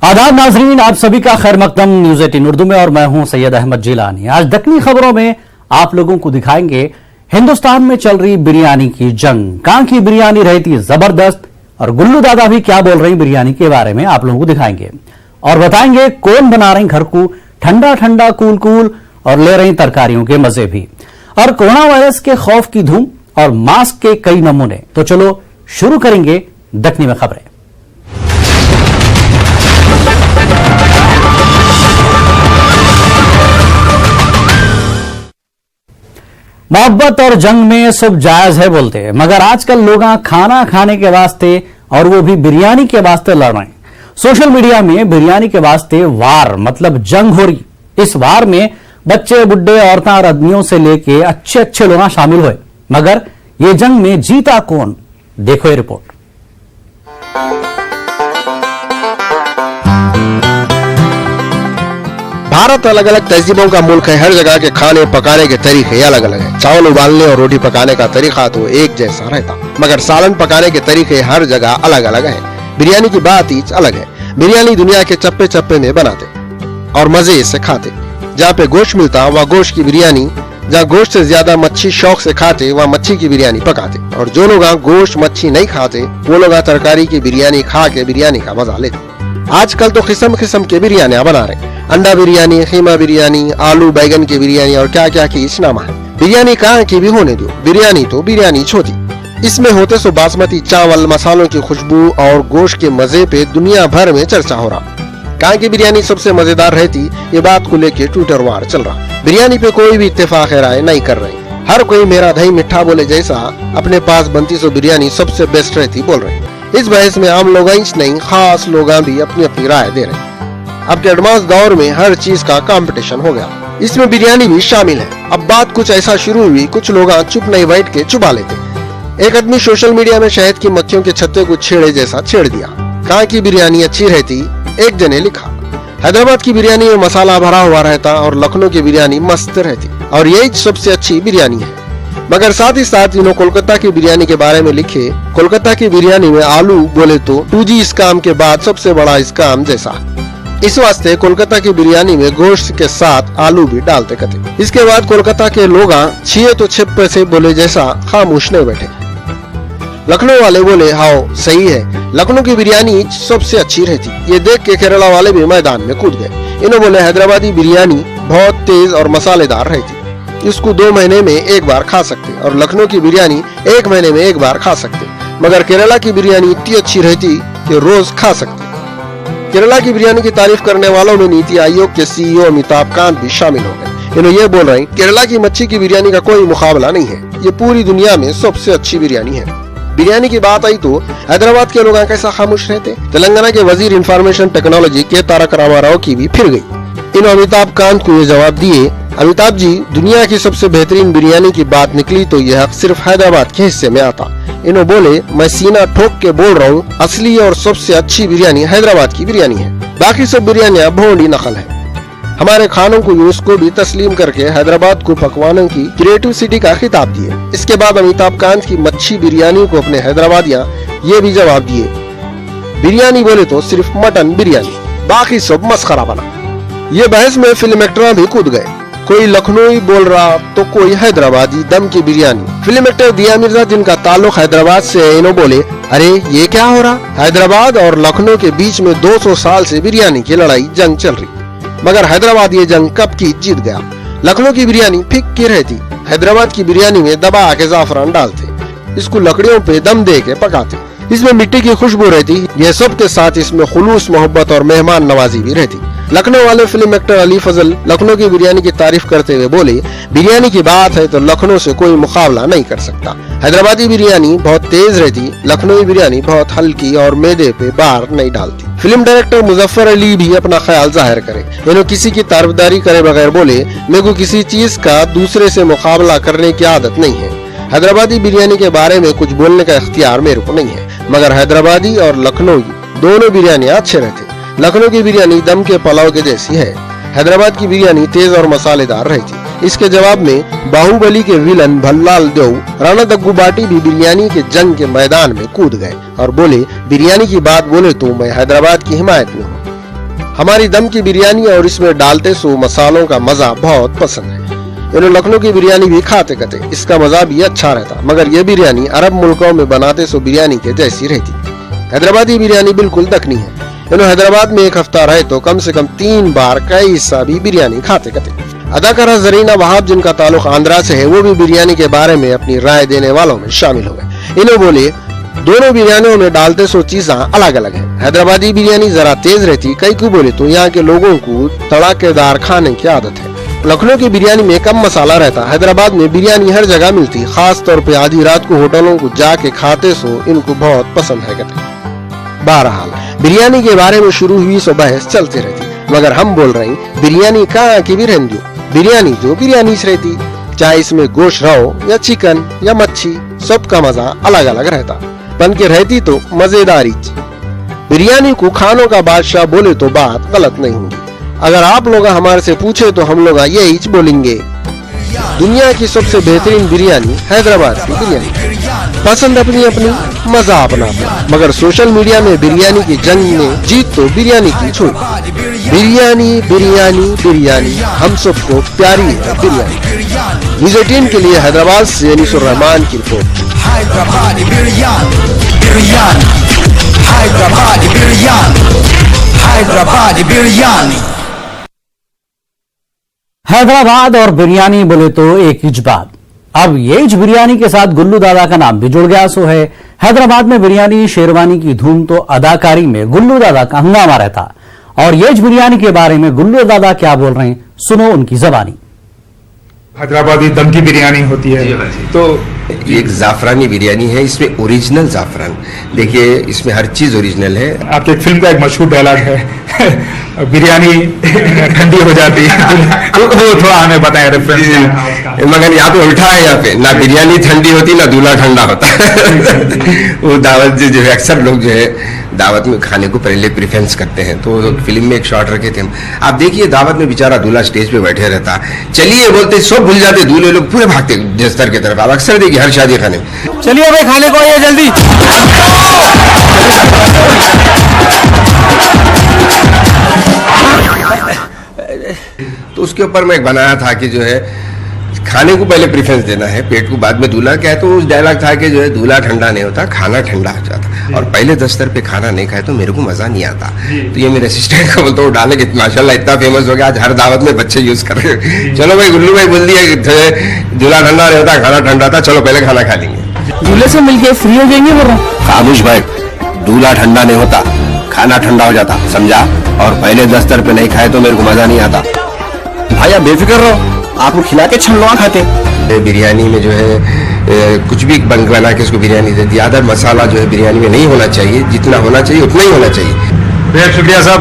आदाब नाजरीन, आप सभी का खैर मकदम न्यूज 18 उर्दू में और मैं हूं सैयद अहमद जिलानी। आज दक्कनी खबरों में आप लोगों को दिखाएंगे हिंदुस्तान में चल रही बिरयानी की जंग। कहां की बिरयानी रहती जबरदस्त और गुल्लू दादा भी क्या बोल रही बिरयानी के बारे में आप लोगों को दिखाएंगे और बताएंगे कौन बना रही घर को ठंडा ठंडा कूल कूल और ले रही तरकारियों के मजे भी, और कोरोना वायरस के खौफ की धूम और मास्क के कई नमूने। तो चलो शुरू करेंगे दक्कनी में खबरें। मोहब्बत और जंग में सब जायज है बोलते हैं, मगर आजकल लोग खाना खाने के वास्ते और वो भी बिरयानी के वास्ते लड़ रहे हैं। सोशल मीडिया में बिरयानी के वास्ते वार मतलब जंग हो रही। इस वार में बच्चे, बुड्ढे, औरतें और आदमियों से लेके अच्छे अच्छे लोग शामिल हुए, मगर ये जंग में जीता कौन, देखो ये रिपोर्ट। भारत अलग अलग तहजीबों का मुल्क है। हर जगह के खाने पकाने के तरीके अलग अलग हैं। चावल उबालने और रोटी पकाने का तरीका तो एक जैसा रहता, मगर सालन पकाने के तरीके हर जगह अलग अलग हैं। बिरयानी की बात ही अलग है। बिरयानी दुनिया के चप्पे चप्पे में बनाते और मजे से खाते। जहाँ पे गोश्त मिलता वहाँ गोश्त की बिरयानी, जहाँ गोश्त से ज्यादा मच्छी शौक से खाते वहाँ मच्छी की बिरयानी पकाते, और जो लोग गोश्त मच्छी नहीं खाते वो लोग तरकारी की बिरयानी खा के बिरयानी का मजा लेते। आजकल तो किस्म किस्म के बिरयानियां बना रहे, अंडा बिरयानी, खीमा बिरयानी, आलू बैगन की बिरयानी और क्या क्या की इस्नामा है। बिरयानी कहाँ की भी होने दो, बिरयानी तो बिरयानी छोटी। इसमें होते सो बासमती चावल, मसालों की खुशबू और गोश्त के मजे पे दुनिया भर में चर्चा हो रहा। कहाँ की बिरयानी सबसे मजेदार रहती, ये बात को लेके ट्विटर वार चल रहा। बिरयानी पे कोई भी इत्तेफाक राय नहीं कर रहे। हर कोई मेरा दही मिठा बोले जैसा अपने पास बनती सो बिरयानी सबसे बेस्ट रहती बोल रहे। इस बहस में आम लोग नहीं, खास लोग भी अपनी अपनी राय दे रहे। अब के एडवांस दौर में हर चीज का कंपटीशन हो गया, इसमें बिरयानी भी शामिल है। अब बात कुछ ऐसा शुरू हुई, कुछ लोग चुप नहीं बैठ के चुबा लेते। एक आदमी सोशल मीडिया में शहद की मक्खियों के छत्ते को छेड़े जैसा छेड़ दिया। कहाँ की बिरयानी अच्छी रहती, एक जने लिखा। हैदराबाद की बिरयानी में मसाला भरा हुआ रहता और लखनऊ की बिरयानी मस्त रहती और यही सबसे अच्छी बिरयानी है। मगर साथ ही साथ इन्होंने कोलकाता की बिरयानी के बारे में लिखे। कोलकाता की बिरयानी में आलू बोले तो 2G स्कैम के बाद सबसे बड़ा स्कैम जैसा। इस वास्ते कोलकाता की बिरयानी में गोश्त के साथ आलू भी डालते कते। इसके बाद कोलकाता के लोग छिए तो छिपे से बोले जैसा खामोश नहीं बैठे। लखनऊ वाले बोले हाओ सही है, लखनऊ की बिरयानी सबसे अच्छी रहती। ये देख के केरला वाले भी मैदान में कूद गए। इन्होंने बोले हैदराबादी बिरयानी बहुत तेज और मसालेदार रहती, इसको 2 महीने में एक बार खा सकते, और लखनऊ की बिरयानी 1 महीने में एक बार खा सकते। मगर केरला की बिरयानी इतनी अच्छी रहती कि रोज खा सकते। केरला की बिरयानी की तारीफ करने वालों में नीति आयोग के CEO अमिताभ कांत भी शामिल हो गए। इन्होंने ये बोल रहे हैं केरला की मच्छी की बिरयानी का कोई मुकाबला नहीं है, ये पूरी दुनिया में सबसे अच्छी बिरयानी है। बिरयानी की बात आई तो हैदराबाद के लोग कैसा खामोश रहते। तेलंगाना के वजीर इंफॉर्मेशन टेक्नोलॉजी के तारक रामाराव की भी फिर गई। इन अमिताभ कांत को ये जवाब दिए, अमिताभ जी दुनिया की सबसे बेहतरीन बिरयानी की बात निकली तो यह सिर्फ हैदराबाद के हिस्से में आता। इन्होंने बोले मैं सीना ठोक के बोल रहा हूँ, असली और सबसे अच्छी बिरयानी हैदराबाद की बिरयानी है, बाकी सब बिरयानियाँ भोंडी नकल है। हमारे खानों को यूनेस्को भी तस्लीम करके हैदराबाद को पकवानों की क्रिएटिव सिटी का खिताब दिए। इसके बाद अमिताभ कांत की मच्छी बिरयानी को अपने हैदराबादियाँ ये भी जवाब दिए, बिरयानी बोले तो सिर्फ मटन बिरयानी, बाकी सब मस्खरा बना। ये बहस में फिल्म एक्टर भी कूद गए। कोई लखनऊ बोल रहा तो कोई हैदराबादी दम की बिरयानी। फिल्म एक्टर दिया मिर्जा जिनका ताल्लुक हैदराबाद से है, इन्होंने बोले अरे ये क्या हो रहा, हैदराबाद और लखनऊ के बीच में 200 साल से बिरयानी की लड़ाई जंग चल रही, मगर हैदराबाद ये जंग कब की जीत गया। लखनऊ की बिरयानी फिक्की रहती, हैदराबाद की बिरयानी में दबा के जाफरान डालते, इसको लकड़ियों पे दम दे के पकाते, इसमें मिट्टी की खुशबू रहती। यह सब के साथ इसमें खुलूस, मोहब्बत और मेहमान नवाजी भी रहती। लखनऊ वाले फिल्म एक्टर अली फजल लखनऊ की बिरयानी की तारीफ करते हुए बोले बिरयानी की बात है तो लखनऊ से कोई मुकाबला नहीं कर सकता। हैदराबादी बिरयानी बहुत तेज रहती, लखनऊ बिरयानी बहुत हल्की और मैदे पे बार नहीं डालती। फिल्म डायरेक्टर मुजफ्फर अली भी अपना ख्याल जाहिर करे। इन्होंने किसी की तारीफदारी करे बगैर बोले मेरे को किसी चीज का दूसरे से मुकाबला करने की आदत नहीं है। हैदराबादी बिरयानी के बारे में कुछ बोलने का इख्तियार मेरे को नहीं है, मगर हैदराबादी और लखनऊ दोनों बिरयानियाँ अच्छे रहते। लखनऊ की बिरयानी दम के पुलाव के जैसी है, हैदराबाद की बिरयानी तेज और मसालेदार रहती। इसके जवाब में बाहुबली के विलन भल्लाल देव राणा दग्गुबाटी भी बिरयानी के जंग के मैदान में कूद गए और बोले बिरयानी की बात बोले तो मैं हैदराबाद की हिमायत में हूँ। हमारी दम की बिरयानी और इसमें डालते सो मसालों का मजा बहुत पसंद है। इन्हें लखनऊ की बिरयानी भी खाते कते, इसका मजा भी अच्छा रहता, मगर ये बिरयानी अरब मुल्कों में बनाते सो बिरयानी के जैसी रहती। हैदराबादी बिरयानी बिल्कुल दखनी है। इन्होंने हैदराबाद में एक हफ्ता रहे तो कम से कम 3 बार कई सा भी बिरयानी खाते कते। अदाकारा जरीना वहाब जिनका ताल्लुक आंध्रा से है, वो भी बिरयानी के बारे में अपनी राय देने वालों में शामिल हो गए। इन्हें बोले दोनों बिरयानियों में डालते सो चीजें अलग अलग है। हैदराबादी बिरयानी जरा तेज रहती, कई को बोले तो यहाँ के लोगों को तड़ाकेदार खाने की आदत है। लखनऊ की बिरयानी में कम मसाला रहता। हैदराबाद में बिरयानी हर जगह मिलती, खास तौर पे आधी रात को होटलों को जाके खाते सो इनको बहुत पसंद है कहते। बहरहाल बिरयानी के बारे में शुरू हुई सो बहस चलती रहती, मगर हम बोल रहे हैं बिरयानी कहाँ की भी रहने दो, बिरयानी जो बिरयानी से रहती, चाहे इसमें गोश्त रहो या चिकन या मच्छी, सबका मजा अलग अलग रहता। बन के रहती तो मजेदारी। बिरयानी को खानों का बादशाह बोले तो बात गलत नहीं होगी। अगर आप लोग हमारे से पूछे तो हम लोग यही बोलेंगे, दुनिया की सबसे बेहतरीन बिरयानी हैदराबाद की बिरयानी। पसंद अपनी अपनी, मजा अपना अपना, मगर सोशल मीडिया में बिरयानी की जंग में जीत तो बिरयानी की छोड़ी। बिरयानी बिरयानी बिरयानी हम सबको प्यारी है बिरयानी। न्यूज़ 18 के लिए हैदराबाद से अनीसुर रहमान की रिपोर्ट। हैदराबादी बिरयानी, बिरयानी, हैदराबादी बिरयानी, हैदराबादी बिरयानी। हैदराबाद और बिरयानी बोले तो एक ही बात। अब येज बिरयानी के साथ गुल्लू दादा का नाम भी जुड़ गया सो है। हैदराबाद में बिरयानी शेरवानी की धूम तो अदाकारी में गुल्लू दादा का हंगामा रहता। और येज बिरयानी के बारे में गुल्लू दादा क्या बोल रहे हैं, सुनो उनकी जबानी। हैदराबादी दम की बिरयानी होती है तो ये एक जाफरानी बिरयानी है, इसमें ओरिजिनल जाफरान, देखिए इसमें हर चीज ओरिजिनल है। आपके एक फिल्म का एक मशहूर डायलॉग है बिरयानी ठंडी हो जाती है तो वो थोड़ा हमें बताएं रेफरेंस। मगर यहाँ पे उल्टा है, यहाँ पे ना बिरयानी ठंडी होती ना दूल्हा ठंडा होता वो दावत जो है अक्सर लोग जो है दावत में खाने को पहले प्रेफरेंस करते हैं, तो फिल्म में एक शॉट रखे थे हम। आप देखिए दावत में बेचारा दूल्हा स्टेज पे बैठे रहता, चलिए बोलते सब भूल जाते, दूल्हे लोग पूरे भागते जस्तर की तरफ। आप अक्सर देखिए हर शादी खाने में, चलिए भाई खाने को आइए जल्दी। तो उसके ऊपर मैं एक बनाया था कि जो है खाने को पहले प्रेफरेंस देना है, पेट को बाद में। दूल्हा क्या है तो उस डायलॉग था कि जो है दूल्हा ठंडा नहीं होता, खाना ठंडा हो जाता, और पहले दस्तर पे खाना नहीं खाए तो मेरे को मजा नहीं आता। तो ये मेरे असिस्टेंट को बोलता हूँ डाले कि माशाल्लाह इतना फेमस हो गया, आज हर दावत में बच्चे यूज कर रहे हैं। चलो भाई गुल्लू भाई बोल दिया कि दूल्हा ठंडा नहीं होता, खाना ठंडा था, चलो पहले खाना खा लेंगे। दूल्हे से मिलके फ्री हो जाएंगे बोल रहा हूँ। खामोश भाई, दूल्हा ठंडा नहीं होता, खाना ठंडा हो जाता, समझा? और पहले दस्तर पे नहीं खाए तो मेरे को मजा नहीं आता। भाई आप बेफिक्र रहो, आपको खिला के छलवा खाते। बिरयानी में जो है कुछ भी बना के उसको बिरयानी दे दी। आधा मसाला जो है बिरयानी में नहीं होना चाहिए, जितना होना चाहिए उतना ही होना चाहिए। बेहद शुक्रिया साहब।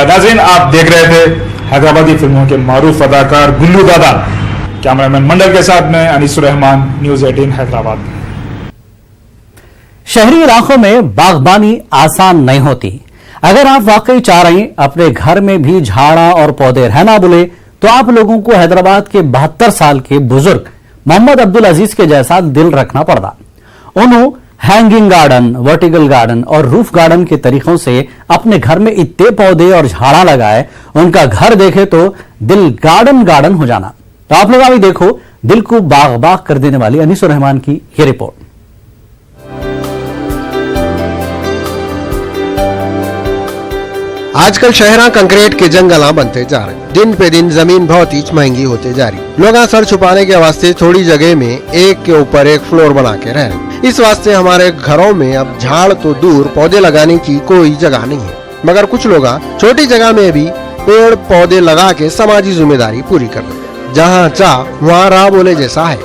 नाज़रीन आप देख रहे थे हैदराबादी फिल्मों के मारूफ अदाकार गुल्लू दादा। कैमरामैन मंडल के साथ में अनीसुर रहमान, न्यूज़ 18 हैदराबाद। शहरी इलाकों में बागबानी आसान नहीं होती। अगर आप वाकई चाह रहे हैं अपने घर में भी झाड़ा और पौधे रहना बोले तो आप लोगों को हैदराबाद के 72 साल के बुजुर्ग मोहम्मद अब्दुल अजीज के जैसा दिल रखना पड़ता। उन्होंने हैंगिंग गार्डन, वर्टिकल गार्डन और रूफ गार्डन के तरीकों से अपने घर में इतने पौधे और झाड़ा लगाए, उनका घर देखे तो दिल गार्डन गार्डन हो जाना। तो आप लोग अभी देखो दिल को बाग बाग कर देने वाली अनीसुर रहमान की ये रिपोर्ट। आजकल शहरा कंक्रीट के जंगल बनते जा रहे हैं। दिन पे दिन जमीन बहुत ही महंगी होते जा रही। लोग सर छुपाने के वास्ते थोड़ी जगह में एक के ऊपर एक फ्लोर बना के रह रहे। इस वास्ते हमारे घरों में अब झाड़ तो दूर पौधे लगाने की कोई जगह नहीं है, मगर कुछ लोग छोटी जगह में भी पेड़ पौधे लगा के समाजी जिम्मेदारी पूरी कर रहे। जहाँ चाह वहाँ राह बोले जैसा है।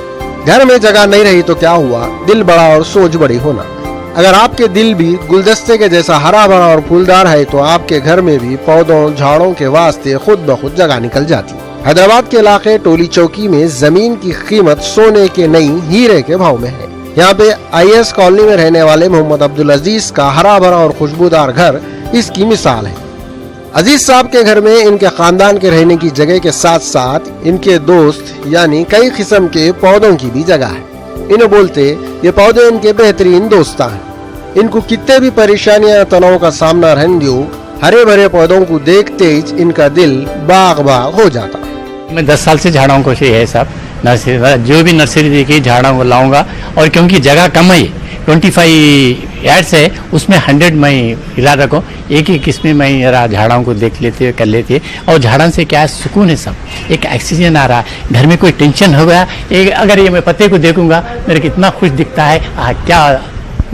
घर में जगह नहीं रही तो क्या हुआ, दिल बड़ा और सोच बड़ी होना। अगर आपके दिल भी गुलदस्ते के जैसा हरा भरा और फूलदार है तो आपके घर में भी पौधों झाड़ों के वास्ते खुद ब खुद जगह निकल जाती। हैदराबाद के इलाके टोली चौकी में जमीन की कीमत सोने के नहीं हीरे के भाव में है। यहाँ पे IS कॉलोनी में रहने वाले मोहम्मद अब्दुल अजीज का हरा भरा और खुशबूदार घर इसकी मिसाल है। अजीज साहब के घर में इनके खानदान के रहने की जगह के साथ साथ इनके दोस्त यानी कई किस्म के पौधों की भी जगह है। इन्हें बोलते ये पौधे इनके बेहतरीन दोस्त हैं। इनको कितने भी परेशानियां तनाव का सामना रहने दो, हरे भरे पौधों को देखते ही इनका दिल बाग बाग हो जाता। मैं 10 साल से झाड़ों को से है सब नर्सरी, जो भी नर्सरी देखी झाड़ों को लाऊंगा। और क्योंकि जगह कम है, 25 यार्ड्स है, उसमें 100 मैं हिला रखूँ, एक ही किस्म में मैं झाड़ों को देख लेते कर लेते। और झाड़ों से क्या है, सुकून है, सब एक ऑक्सीजन आ रहा है। घर में कोई टेंशन हो गया, एक अगर ये मैं पत्ते को देखूंगा मेरे को इतना खुश दिखता है, क्या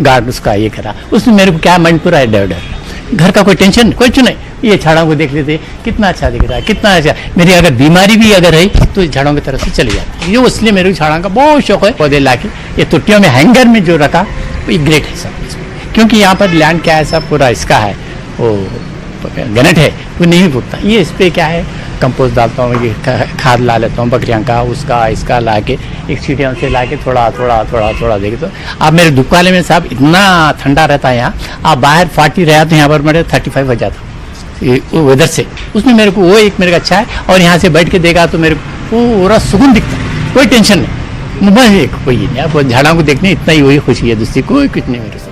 गार्ड उसका ये करा, उसमें मेरे को क्या मन पूरा है, घर का कोई टेंशन कुछ नहीं। ये झाड़ों को देख लेते, कितना अच्छा दिख रहा है, कितना अच्छा। मेरी अगर बीमारी भी अगर है तो झाड़ों की तरफ से चली जाती है। ये इसलिए मेरे को झाड़ों का बहुत शौक है। पौधे लाके ये तुट्टियों में हैंगर में जो रखा वो ये ग्रेट है सब, क्योंकि यहाँ पर लैंड क्या है, सब पूरा इसका है, वो गनट है, वो नहीं फूटता। ये इस पर क्या है, कंपोस्ट डालता हूँ, ये खाद ला लेता हूँ बकरियाँ का, उसका इसका ला के एक सीढ़ियों से ला के थोड़ा देखे। तो आप मेरे धूप वाले में साहब इतना ठंडा रहता है यहाँ, आप बाहर 40 रहा तो यहाँ पर मेरे 35 हो जाता वेदर से। उसमें मेरे को वो एक मेरे को अच्छा है। और यहाँ से बैठ के देखा तो मेरे को पूरा सुकून दिखता है, कोई टेंशन नहीं, बस कोई नहीं। आप झाड़ों को देखने इतना ही वही खुशी है, दूसरी कोई कुछ नहीं मेरे साथ।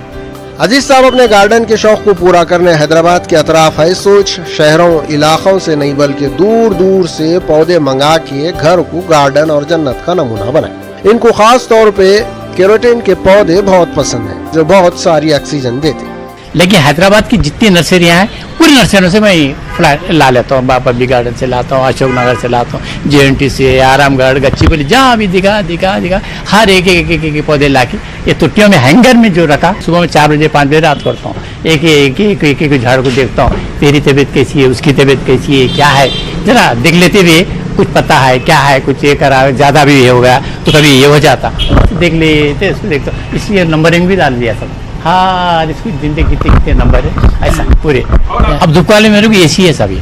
अजीज साहब अपने गार्डन के शौक को पूरा करने हैदराबाद के अतराफ है सोच, शहरों इलाकों से नहीं बल्कि दूर दूर से पौधे मंगा के घर को गार्डन और जन्नत का नमूना बनाए। इनको खास तौर पे केरोटिन के पौधे बहुत पसंद हैं, जो बहुत सारी ऑक्सीजन देते हैं। लेकिन हैदराबाद की जितनी नर्सरियाँ हैं पूरी नर्सरियों से मैं फ्लावर ला लेता हूँ, पब्लिक गार्डन से लाता हूँ, अशोक नगर से लाता हूँ, JNT से, आरामगढ़, गच्चीबोली, जहाँ भी दिखा हर एक पौधे ला के ये तुट्टियों में हैंगर में जो रखा, सुबह में 4 बजे 5 बजे रात करता हूँ, एक झाड़ को देखता हूँ, तेरी तबीयत कैसी है, उसकी तबीयत कैसी है, क्या है, जरा देख लेते हुए कुछ पता है क्या है, कुछ ये करा, ज़्यादा भी ये हो गया तो कभी ये हो जाता, देख लेते उसको देखता हूँ। इसलिए नंबरिंग भी डाल दिया सब, हाँ इसकी जिंदगी कितने नंबर है ऐसा पूरे। अब धूप वाले मेरे को AC है सब, ये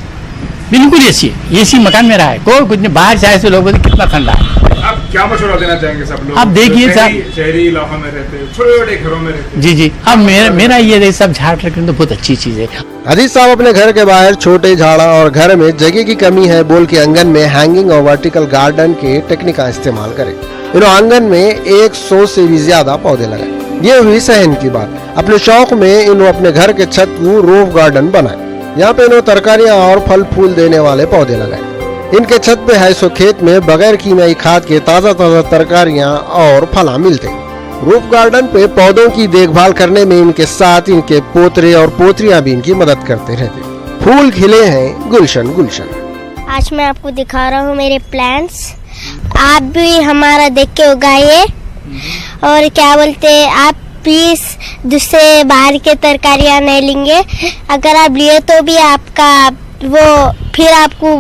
बिल्कुल AC है, AC मकान में रहा है, कोई कुछ नहीं। बाहर चाहे से लोग बोलते कितना ठंडा है। आप क्या मशवरा देना चाहेंगे सब लोग? आप देखिए साहब, शहरी इलाकों में रहते हैं, छोटे घरों में रहते हैं। जी अब मेरा ये सब झाड़ रखना तो बहुत अच्छी चीज है। अजीज साहब अपने घर के बाहर छोटे झाड़ा और घर में जगह की कमी है बोल के आंगन में हैंगिंग और वर्टिकल गार्डन के टेक्निक का इस्तेमाल करें। इन आंगन में 100 से भी ज्यादा पौधे लगाए। ये हुई सहन की बात। अपने शौक में इन्हों अपने घर के छत को रूफ गार्डन बनाए। यहाँ पे इन्हों तरकारियाँ और फल फूल देने वाले पौधे लगाए। इनके छत पे है सो खेत में बगैर कीमियाई खाद के ताज़ा तरकारियाँ और फला मिलते। रूफ गार्डन पे पौधों की देखभाल करने में इनके साथ इनके पोतरे और पोतरियाँ भी इनकी मदद करते रहते। फूल खिले हैं गुलशन गुलशन। आज मैं आपको दिखा रहा हूँ मेरे प्लांट्स, आप भी हमारा देख के उगाइए। और क्या बोलते हैं, आप प्लीज दूसरे बाहर के तरकारियाँ नहीं लेंगे, अगर आप लिए तो भी आपका वो फिर आपको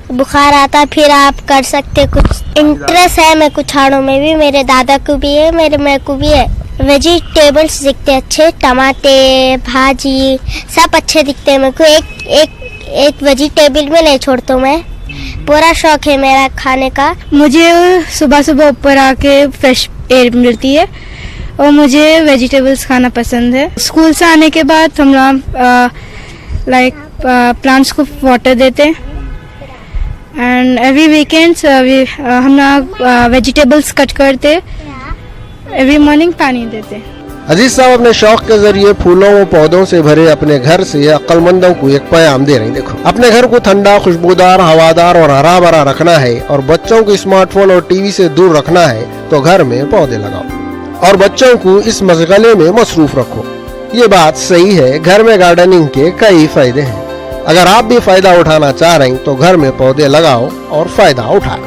बुखार आता, फिर आप कर सकते। कुछ इंटरेस्ट है मैं कुछ झाड़ों में भी, मेरे दादा को भी है, मेरे को भी है। वेजिटेबल्स दिखते अच्छे, टमाटे भाजी सब अच्छे दिखते हैं मेरे को। एक वेजिटेबल भी नहीं छोड़ता हूँ मैं, पूरा शौक है मेरा खाने का। मुझे सुबह सुबह ऊपर आके फ्रेश एयर मिलती है और मुझे वेजिटेबल्स खाना पसंद है। स्कूल से आने के बाद हम लोग प्लांट्स को वाटर देते हैं एंड एवरी वीकेंड्स हम लोग वेजिटेबल्स कट करते, एवरी मॉर्निंग पानी देते। अजीज साहब अपने शौक के जरिए फूलों व पौधों से भरे अपने घर से अक्लमंदों को एक पैगाम दे रही। देखो, अपने घर को ठंडा, खुशबूदार, हवादार और हरा भरा रखना है और बच्चों को स्मार्टफोन और टीवी से दूर रखना है तो घर में पौधे लगाओ और बच्चों को इस मशगले में मसरूफ रखो। ये बात सही है, घर में गार्डनिंग के कई फायदे हैं। अगर आप भी फायदा उठाना चाह रहे हैं तो घर में पौधे लगाओ और फायदा उठाओ।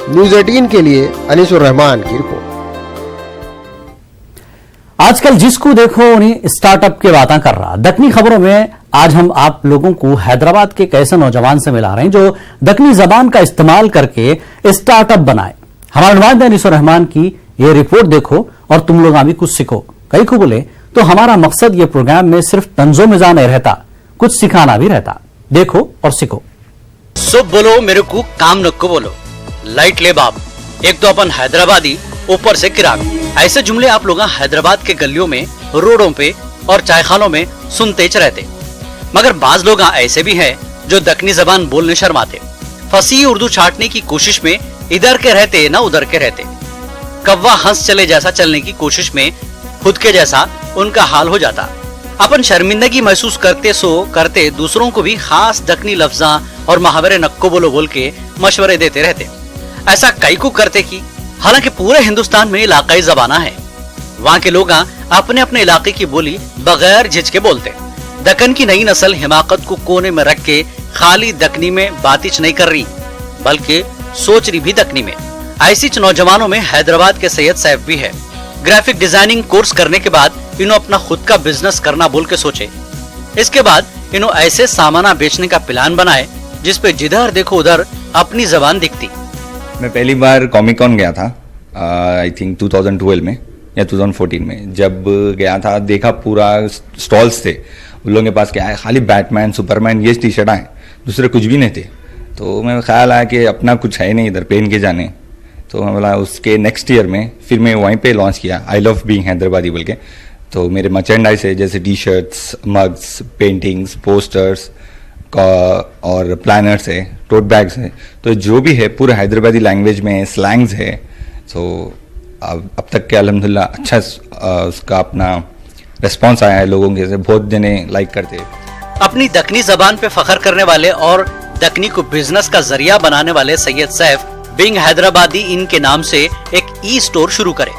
न्यूज़ 18 के लिए अनीसुर रहमान की रिपोर्ट। आजकल जिसको देखो उन्हीं स्टार्टअप की बातें कर रहा। दक्कनी खबरों में आज हम आप लोगों को हैदराबाद के एक ऐसे नौजवान से मिला रहे हैं जो दक्कनी जबान का इस्तेमाल करके स्टार्टअप बनाए। हमारे नुमाइंदे अनीसुर रहमान की ये रिपोर्ट देखो और तुम लोग भी कुछ सीखो। कई को बोले तो हमारा मकसद ये प्रोग्राम में सिर्फ तंजो मिजाज नहीं रहता, कुछ सिखाना भी रहता। देखो और सीखो। सुब बोलो मेरे को काम नको बोलो, लाइट ले बाप, एक तो अपन हैदराबादी ऊपर से किराक। ऐसे जुमले आप लोग हैदराबाद के गलियों में, रोडों पे और चायखानों में सुनते रहते। मगर बाज लोग ऐसे भी हैं जो दक्कनी जबान बोलने शर्माते, फसी उर्दू छाटने की कोशिश में इधर के रहते ना उधर के रहते। कौवा हंस चले जैसा चलने की कोशिश में खुद के जैसा उनका हाल हो जाता। अपन शर्मिंदगी महसूस करते दूसरों को भी खास दक्कनी लफ्जा और मुहावरे नक्को बोलो बोल के मशवरे देते रहते। ऐसा कई को करते की हालांकि पूरे हिंदुस्तान में इलाकाई जबाना है। वहाँ के लोग अपने अपने इलाके की बोली बगैर झिझके बोलते। दक्कन की नई नस्ल हिमाकत को कोने में रख के खाली दक्कनी में बातिच नहीं कर रही, बल्कि सोच रही भी दक्कनी में। ऐसी नौजवानों में हैदराबाद के सैयद सैफ भी है। ग्राफिक डिजाइनिंग कोर्स करने के बाद इन्हों अपना खुद का बिजनेस करना बोल के सोचे। इसके बाद इन्हों ऐसे सामाना बेचने का प्लान बनाए जिसपे जिधर देखो उधर अपनी जबान दिखती। मैं पहली बार कॉमिक कॉन गया था आई थिंक 2012 में या 2014 में। जब गया था देखा पूरा स्टॉल्स थे, उन लोगों के पास क्या है खाली बैटमैन सुपरमैन ये टी शर्ट आए, दूसरे कुछ भी नहीं थे। तो मैं ख्याल आया कि अपना कुछ है नहीं इधर पहन के जाने। तो मैं बोला उसके नेक्स्ट ईयर में फिर मैं वहीं पे लॉन्च किया आई लव बीइंग हैदराबादी बोल के। तो मेरे मर्चेंडाइज है जैसे T shirts, mugs, paintings, posters और प्लानर्स है, टोट बैग्स है। तो जो भी है पूरे हैदराबादी लैंग्वेज में स्लैंग्स है। तो अब तक के अल्हम्दुलिल्लाह अच्छा उसका अपना रिस्पॉन्स आया है लोगों के से, बहुत जने लाइक करते हैं। अपनी दक्कनी जबान पे फख्र करने वाले और दक्कनी को बिजनेस का जरिया बनाने वाले सैयद सैफ बीइंग हैदराबादी इनके नाम से एक ई स्टोर शुरू करे।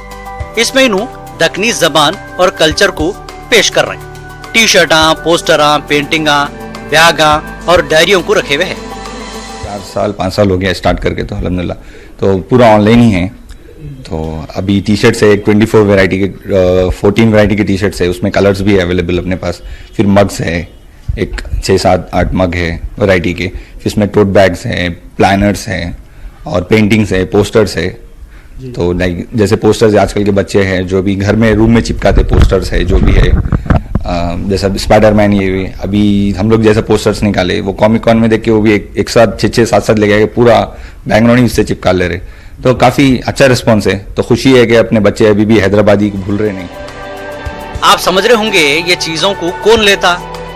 इसमें इन्हों दक्कनी जबान और कल्चर को पेश कर रहे हैं। टी शर्टा, पोस्टरा, पेंटिंगा, बैगा और डायरियों को रखे हुए हैं। 4 साल 5 साल हो गया स्टार्ट करके, तो अल्हम्दुलिल्लाह तो पूरा ऑनलाइन ही है। तो अभी टी शर्ट्स है 24 वैरायटी के 14 वैरायटी के टी शर्ट्स है, उसमें कलर्स भी है अवेलेबल अपने पास। फिर मग्स है एक 6-7-8 मग है वैरायटी के। फिर इसमें टोट बैग्स है, प्लानर्स है और पेंटिंग्स है, पोस्टर्स है। तो जैसे पोस्टर्स आजकल के बच्चे हैं जो भी घर में रूम में चिपकाते पोस्टर्स है जो भी है, जैसा स्पाइडरमैन ये भी अभी हम लोग जैसा पोस्टर्स निकाले वो कॉमिक कॉन में देख के वो भी एक साथ 6-7 ले गए, पूरा बैकग्राउंड ही उससे चिपका ले रहे। तो काफी अच्छा रिस्पॉन्स है। तो खुशी है कि अपने बच्चे अभी भी हैदराबादी को भूल रहे नहीं। आप समझ रहे होंगे ये चीजों को कौन लेता।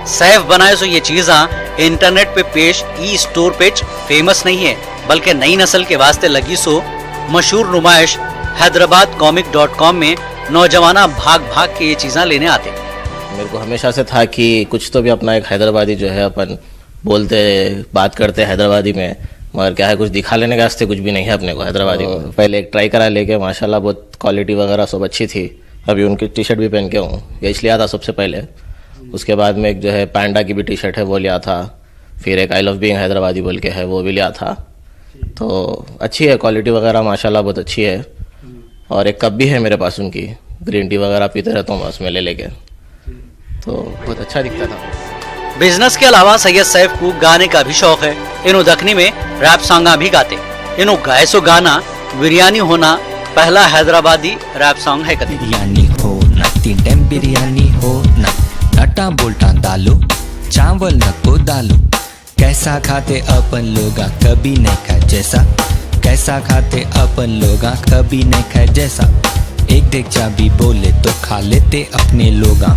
सैफ बनाए सो ये चीजा इंटरनेट पे पेश ई स्टोर पेज फेमस नहीं है, बल्कि नई नस्ल के वास्ते लगी सो मशहूर नुमाइश hyderabadcomic.com में नौजवाना भाग भाग के ये चीज़ें लेने आते। मेरे को हमेशा से था कि कुछ तो भी अपना एक हैदराबादी जो है अपन बोलते बात करते हैदराबादी में, मगर क्या है कुछ दिखा लेने के वास्ते कुछ भी नहीं है अपने को हैदराबादी में। पहले एक ट्राई करा लेके माशाल्लाह बहुत क्वालिटी वगैरह सब अच्छी थी। अभी उनकी टी शर्ट भी पहन के हूँ, ये इसलिए आता सबसे पहले। उसके बाद में एक जो है पैंडा की भी टी शर्ट है वो लिया था। फिर एक आई लव बीइंग हैदराबादी बोल के है वो भी लिया था। तो अच्छी है क्वालिटी वगैरह माशाल्लाह बहुत अच्छी है। और एक कप भी है मेरे पास उनकी, ग्रीन टी वगैरह पीते रहता हूँ उसमें ले लेके, तो बहुत अच्छा दिखता था। बिजनेस के अलावा सैयद सैफ को गाने का भी शौक है। इन्हों दक्कनी में रैप सॉन्ग भी गाते। इन्हों गाए सो गाना बिरयानी होना पहला हैदराबादी रैप सॉन्ग है। कभी बिरयानी हो ना 3 टाइम बिरयानी हो ना, नाटा बोल्टा दालो चावल नको दालो, कैसा खाते अपन लोगा कभी नहीं खाए जैसा, कैसा खाते अपन लोगा कभी नहीं खाए जैसा, एक देगचा भी बोले तो खा लेते अपने लोगा।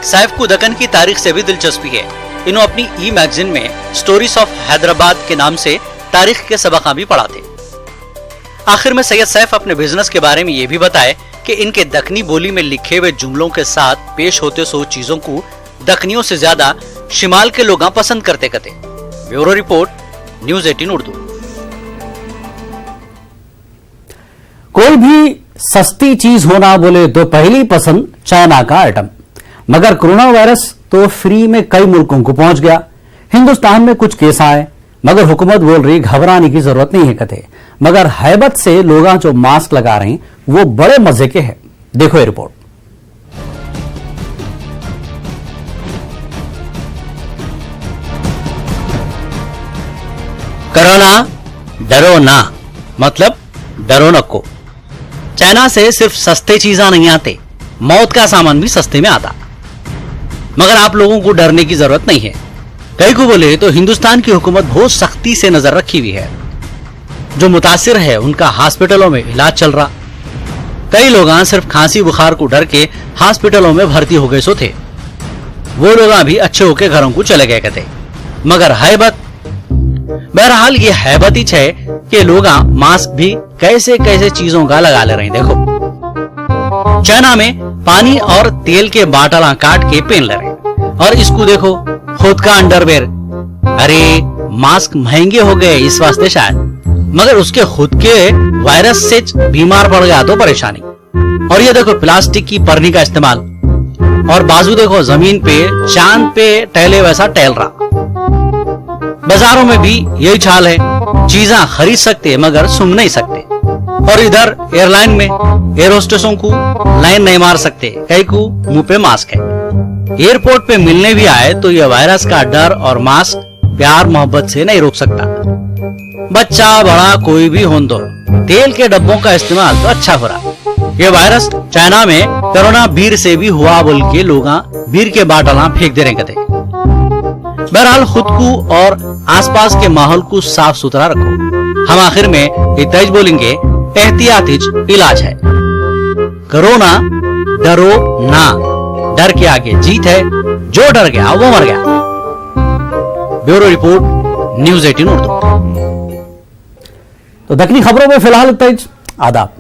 सैफ को दक्कन की तारीख से भी दिलचस्पी है। इन्हों अपनी ई मैगजीन में स्टोरीज ऑफ हैदराबाद के नाम से तारीख के सबक भी पढ़ाते। आखिर में सैयद सैफ अपने बिजनेस के बारे में ये भी बताए कि इनके दक्कनी बोली में लिखे हुए जुमलों के साथ पेश होते सो चीजों को दक्कनियों से ज्यादा शिमाल के लोग पसंद करते। Bureau report, news 18 Urdu. कोई भी सस्ती चीज होना बोले तो पहली पसंद चाइना का आइटम, मगर कोरोना वायरस तो फ्री में कई मुल्कों को पहुंच गया। हिंदुस्तान में कुछ केस आए, मगर हुकूमत बोल रही घबराने की जरूरत नहीं है कते। मगर हैबत से लोग जो मास्क लगा रहे हैं वो बड़े मजे के हैं। देखो ये रिपोर्ट। कोरोना डरो ना, मतलब डरो नको। चाइना से सिर्फ सस्ते चीज़ें नहीं आते, मौत का सामान भी सस्ते में आता। मगर आप लोगों को डरने की जरूरत नहीं है। कई को बोले तो हिंदुस्तान की हुकूमत बहुत सख्ती से नजर रखी हुई है। जो मुतासिर है उनका हॉस्पिटलों में इलाज चल रहा। कई लोग सिर्फ खांसी बुखार को डर के हॉस्पिटलों में भर्ती हो गए सो थे, वो लोग भी अच्छे होके घरों को चले गए थे। मगर हैबत, बहरहाल ये हैबत ही है कि लोग मास्क भी कैसे कैसे चीजों का लगा ले रहे हैं। देखो चाइना में पानी और तेल के बाटला काट के पहन ले रहे हैं। और इसको देखो खुद का अंडरवेयर। अरे मास्क महंगे हो गए इस वास्ते शायद, मगर उसके खुद के वायरस से बीमार पड़ गया तो परेशानी। और ये देखो प्लास्टिक की परनी का इस्तेमाल, और बाजू देखो जमीन पे चांद पे टहले वैसा टहल रहा। बाजारों में भी यही चाल है, चीजें खरीद सकते मगर सुन नहीं सकते। और इधर एयरलाइन में एयर होस्टेसों को लाइन नहीं मार सकते, कई को मुंह पे मास्क है। एयरपोर्ट पे मिलने भी आए तो यह वायरस का डर और मास्क प्यार मोहब्बत से नहीं रोक सकता। बच्चा बड़ा कोई भी हो, दो तेल के डब्बों का इस्तेमाल तो अच्छा हो रहा। ये वायरस चाइना में कोरोना बीर से भी हुआ बोल के लोग बीर के बाटला फेंक दे रहे कहते। बहरहाल खुद को और आसपास के माहौल को साफ सुथरा रखो। हम आखिर में ये तेज बोलेंगे, एहतियाती इलाज है। कोरोना डरो ना, डर के आगे जीत है, जो डर गया वो मर गया। Bureau report, news 18 Urdu. तो दक्षिणी खबरों में फिलहाल तेज। आदाब।